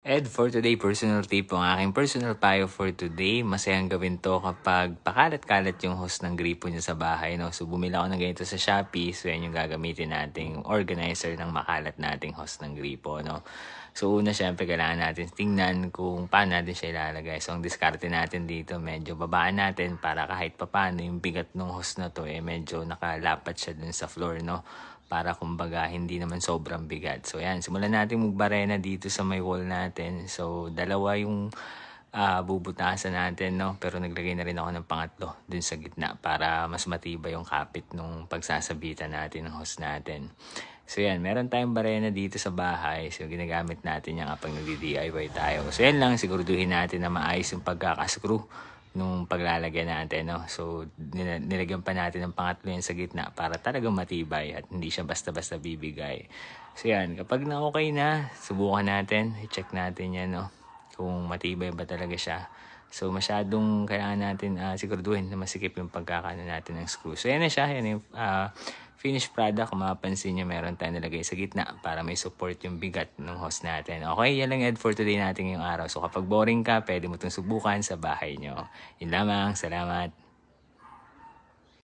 Ed, for today, personal tip ang aking personal payo for today. Masayang gawin to kapag pakalat-kalat yung hose ng gripo nyo sa bahay. No? So, bumila ako ng ganito sa Shopee. So, yan yung gagamitin nating organizer ng makalat nating hose ng gripo. No? So, una, syempre, kailangan natin tingnan kung paano natin siya ilalagay. So, ang diskarte natin dito, medyo babaan natin para kahit papano yung bigat ng hose na to, medyo nakalapat siya dun sa floor, no? Para kumbaga hindi naman sobrang bigat. So yan, simulan natin magbarena dito sa may wall natin. So dalawa yung bubutasan natin, no? Pero naglagay na rin ako ng pangatlo dun sa gitna para mas matibay yung kapit nung pagsasabitan natin ng hose natin. So yan, meron tayong barena dito sa bahay. So ginagamit natin yan kapag nagdi-DIY tayo. So yan lang, siguraduhin natin na maayos yung pagkakascrew nung paglalagyan natin, no? So, nilagyan pa natin ng pangatlo yan sa gitna para talagang matibay at hindi siya basta-basta bibigay. So, yan. Kapag na-okay na, subukan natin. I-check natin yan, no? Kung matibay ba talaga siya. So, masyadong kailangan natin siguraduhin na masikip yung pagkakano natin ng screw. So, yan na siya. Yan yung finished product. Kung mapapansin nyo, meron tayong nilagay sa gitna para may support yung bigat ng hose natin. Okay, yan lang Ed for today natin ngayong araw. So, kapag boring ka, pwede mo itong subukan sa bahay nyo. Yun lamang. Salamat.